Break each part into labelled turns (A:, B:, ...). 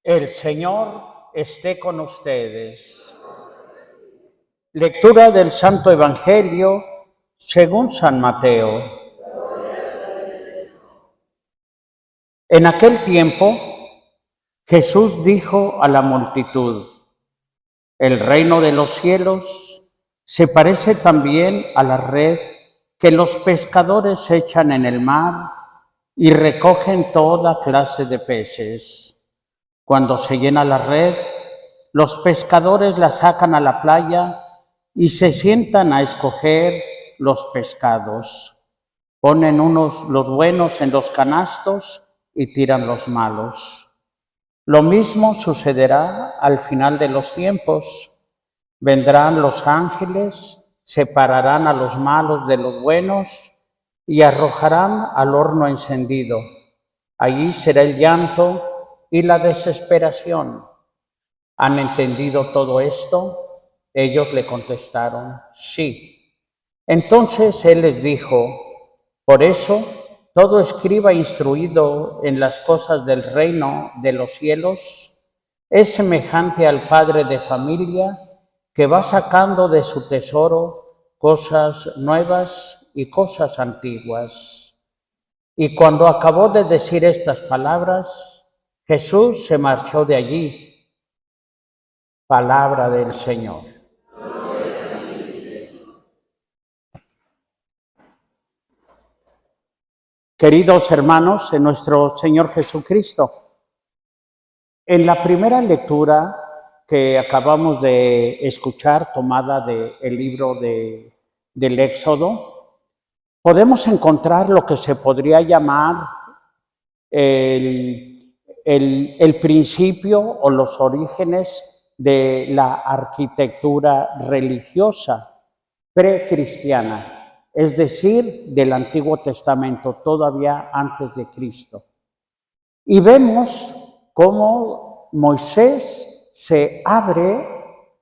A: El Señor esté con ustedes. Lectura del Santo Evangelio según San Mateo. En aquel tiempo, Jesús dijo a la multitud: el reino de los cielos se parece también a la red que los pescadores echan en el mar y recogen toda clase de peces. Cuando se llena la red, los pescadores la sacan a la playa y se sientan a escoger los pescados. Ponen los buenos en los canastos y tiran los malos. Lo mismo sucederá al final de los tiempos. Vendrán los ángeles, separarán a los malos de los buenos y arrojarán al horno encendido. Allí será el llanto y la desesperación. ¿Han entendido todo esto? Ellos le contestaron: sí. Entonces él les dijo: por eso, todo escriba instruido en las cosas del reino de los cielos es semejante al padre de familia que va sacando de su tesoro cosas nuevas y cosas antiguas. Y cuando acabó de decir estas palabras, Jesús se marchó de allí. Palabra del Señor. Queridos hermanos en nuestro Señor Jesucristo, en la primera lectura que acabamos de escuchar, tomada del libro del Éxodo, podemos encontrar lo que se podría llamar el principio o los orígenes de la arquitectura religiosa precristiana, es decir, del Antiguo Testamento, todavía antes de Cristo. Y vemos cómo Moisés se abre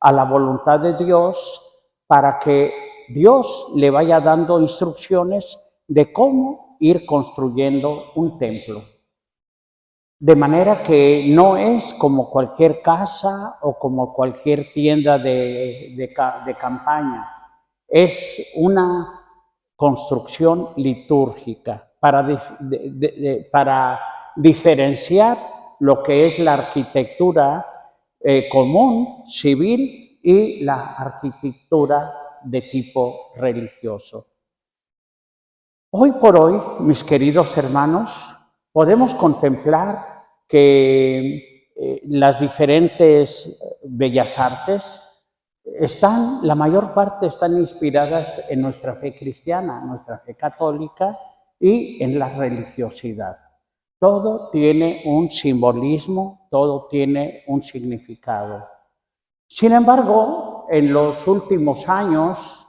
A: a la voluntad de Dios para que Dios le vaya dando instrucciones de cómo ir construyendo un templo. De manera que no es como cualquier casa o como cualquier tienda de campaña. Es una construcción litúrgica para diferenciar lo que es la arquitectura común, civil, y la arquitectura de tipo religioso. Hoy por hoy, mis queridos hermanos, podemos contemplar que las diferentes bellas artes la mayor parte están inspiradas en nuestra fe cristiana, nuestra fe católica y en la religiosidad. Todo tiene un simbolismo, todo tiene un significado. Sin embargo, en los últimos años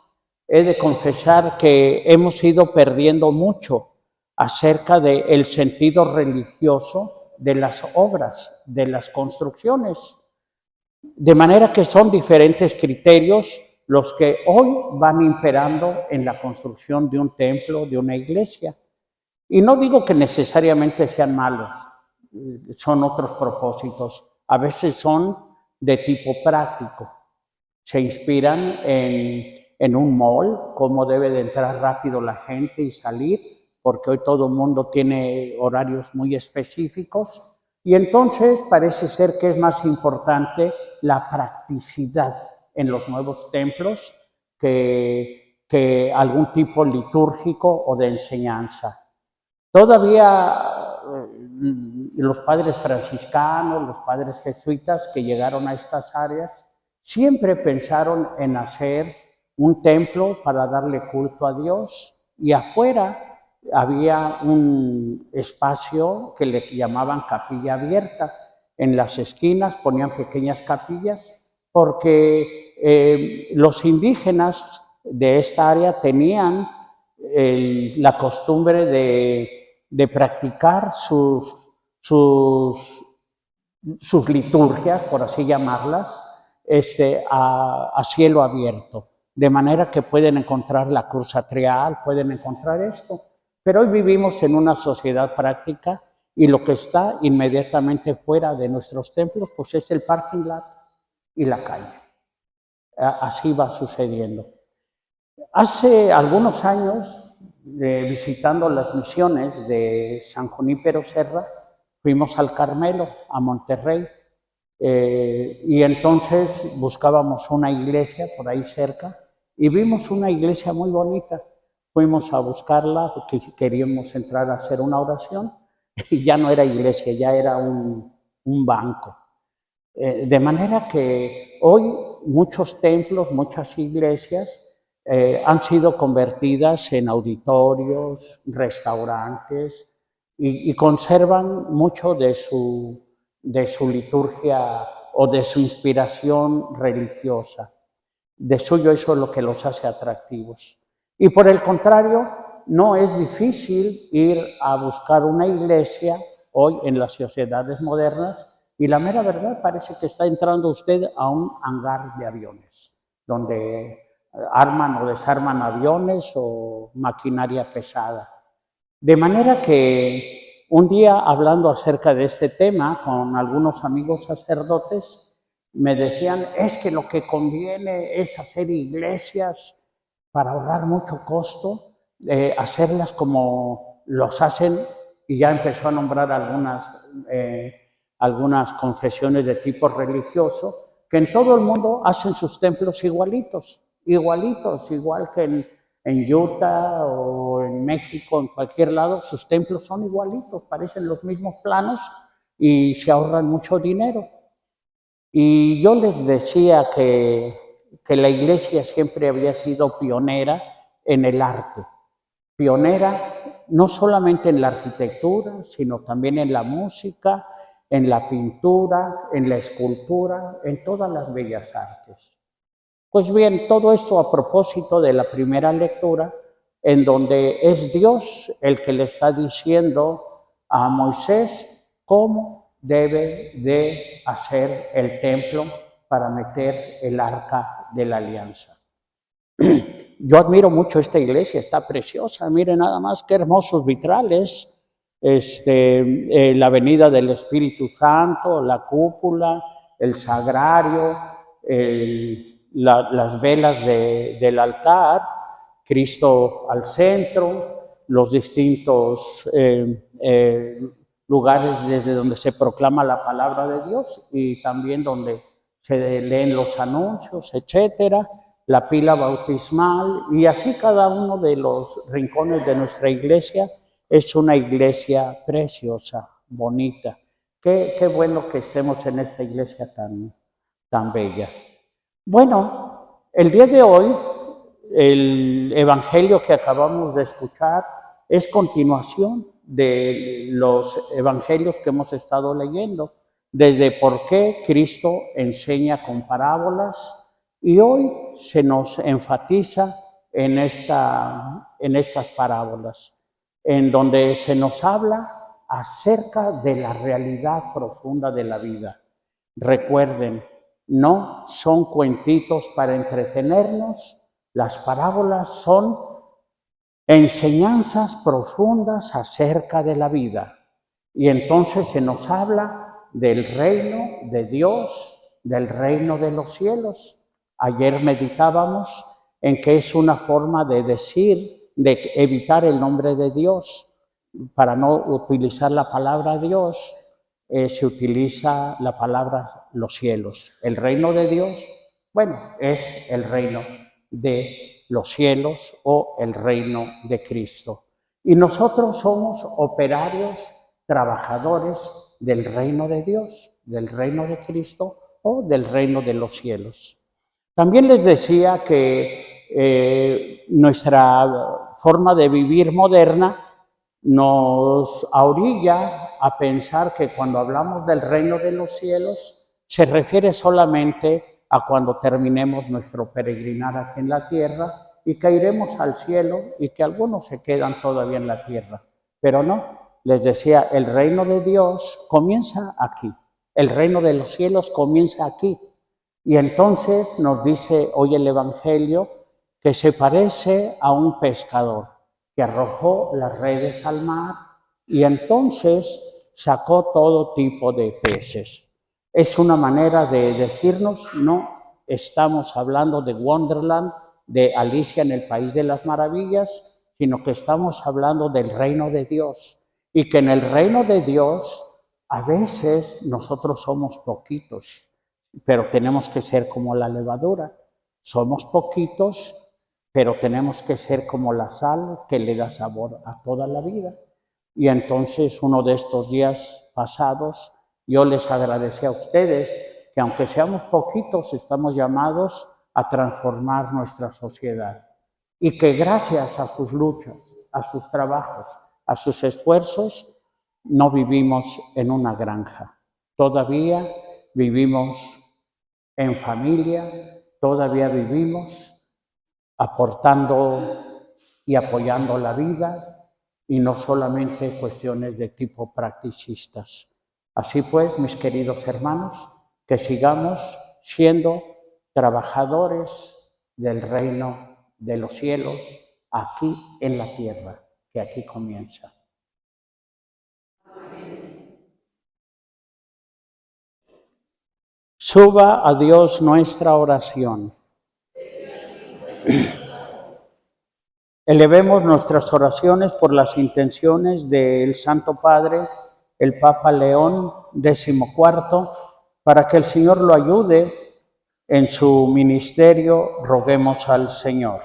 A: he de confesar que hemos ido perdiendo mucho acerca del sentido religioso de las obras, de las construcciones. De manera que son diferentes criterios los que hoy van imperando en la construcción de un templo, de una iglesia. Y no digo que necesariamente sean malos, son otros propósitos. A veces son de tipo práctico. Se inspiran en un mall, cómo debe de entrar rápido la gente y salir, porque hoy todo el mundo tiene horarios muy específicos. Y entonces parece ser que es más importante la practicidad en los nuevos templos que algún tipo litúrgico o de enseñanza. Todavía los padres franciscanos, los padres jesuitas que llegaron a estas áreas, siempre pensaron en hacer un templo para darle culto a Dios, y afuera había un espacio que le llamaban capilla abierta. En las esquinas ponían pequeñas capillas porque los indígenas de esta área tenían la costumbre de practicar sus liturgias, por así llamarlas, a cielo abierto, de manera que pueden encontrar la cruz atrial, pueden encontrar esto. Pero hoy vivimos en una sociedad práctica y lo que está inmediatamente fuera de nuestros templos, pues es el parking lot y la calle. Así va sucediendo. Hace algunos años, visitando las misiones de San Junípero Serra, fuimos al Carmelo, a Monterrey, y entonces buscábamos una iglesia por ahí cerca y vimos una iglesia muy bonita. Fuimos a buscarla porque queríamos entrar a hacer una oración y ya no era iglesia, ya era un banco. De manera que hoy muchos templos, muchas iglesias han sido convertidas en auditorios, restaurantes y conservan mucho de su liturgia o de su inspiración religiosa. De suyo eso es lo que los hace atractivos. Y por el contrario, no es difícil ir a buscar una iglesia hoy en las sociedades modernas y la mera verdad parece que está entrando usted a un hangar de aviones, donde arman o desarman aviones o maquinaria pesada. De manera que un día, hablando acerca de este tema con algunos amigos sacerdotes, me decían, es que lo que conviene es hacer iglesias para ahorrar mucho costo, hacerlas como los hacen, y ya empezó a nombrar algunas confesiones de tipo religioso, que en todo el mundo hacen sus templos igualitos, igual que en Utah o en México, en cualquier lado, sus templos son igualitos, parecen los mismos planos y se ahorran mucho dinero. Y yo les decía que la iglesia siempre había sido pionera en el arte, pionera no solamente en la arquitectura, sino también en la música, en la pintura, en la escultura, en todas las bellas artes. Pues bien, todo esto a propósito de la primera lectura, en donde es Dios el que le está diciendo a Moisés cómo debe de hacer el templo para meter el arca de la alianza. Yo admiro mucho esta iglesia, está preciosa, miren nada más qué hermosos vitrales, la venida del Espíritu Santo, la cúpula, el sagrario, las velas del altar, Cristo al centro, los distintos lugares desde donde se proclama la palabra de Dios y también donde se leen los anuncios, etcétera, la pila bautismal y así cada uno de los rincones de nuestra iglesia es una iglesia preciosa, bonita. Qué bueno que estemos en esta iglesia tan bella. Bueno, el día de hoy, el evangelio que acabamos de escuchar es continuación de los evangelios que hemos estado leyendo, desde por qué Cristo enseña con parábolas, y hoy se nos enfatiza en estas parábolas, en donde se nos habla acerca de la realidad profunda de la vida. Recuerden, no son cuentitos para entretenernos, las parábolas son enseñanzas profundas acerca de la vida. Y entonces se nos habla del reino de Dios, del reino de los cielos. Ayer meditábamos en que es una forma de decir, de evitar el nombre de Dios. Para no utilizar la palabra Dios, se utiliza la palabra los cielos. El reino de Dios, bueno, es el reino de los cielos o el reino de Cristo. Y nosotros somos operarios, trabajadores del reino de Dios, del reino de Cristo o del reino de los cielos. También les decía que nuestra forma de vivir moderna nos orilla a pensar que cuando hablamos del reino de los cielos se refiere solamente a cuando terminemos nuestro peregrinar aquí en la tierra y que iremos al cielo y que algunos se quedan todavía en la tierra. Pero no, les decía, el reino de Dios comienza aquí, el reino de los cielos comienza aquí. Y entonces nos dice hoy el Evangelio que se parece a un pescador que arrojó las redes al mar y entonces sacó todo tipo de peces. Es una manera de decirnos, no estamos hablando de Wonderland, de Alicia en el País de las Maravillas, sino que estamos hablando del reino de Dios. Y que en el reino de Dios, a veces nosotros somos poquitos, pero tenemos que ser como la levadura. Somos poquitos, pero tenemos que ser como la sal que le da sabor a toda la vida. Y entonces, uno de estos días pasados, yo les agradecí a ustedes que aunque seamos poquitos, estamos llamados a transformar nuestra sociedad. Y que gracias a sus luchas, a sus trabajos, a sus esfuerzos, no vivimos en una granja. Todavía vivimos en familia, todavía vivimos aportando y apoyando la vida, y no solamente cuestiones de tipo practicistas. Así pues, mis queridos hermanos, que sigamos siendo trabajadores del reino de los cielos aquí en la tierra, que aquí comienza. Suba a Dios nuestra oración. Elevemos nuestras oraciones por las intenciones del Santo Padre, el Papa León XIV, para que el Señor lo ayude en su ministerio. Roguemos al Señor.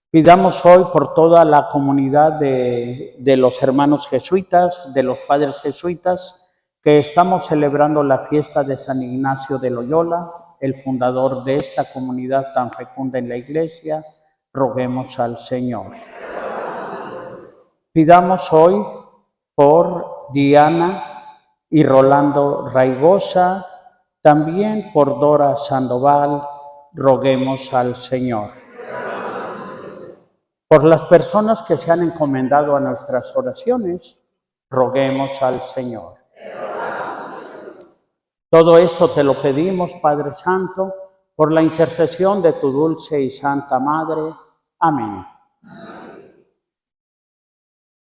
A: Pidamos hoy por toda la comunidad de los hermanos jesuitas, de los padres jesuitas, que estamos celebrando la fiesta de San Ignacio de Loyola, el fundador de esta comunidad tan fecunda en la Iglesia. Roguemos al Señor. Pidamos hoy por Diana y Rolando Raigosa, también por Dora Sandoval. Roguemos al Señor. Por las personas que se han encomendado a nuestras oraciones, roguemos al Señor. Todo esto te lo pedimos, Padre Santo, por la intercesión de tu dulce y santa Madre. Amén.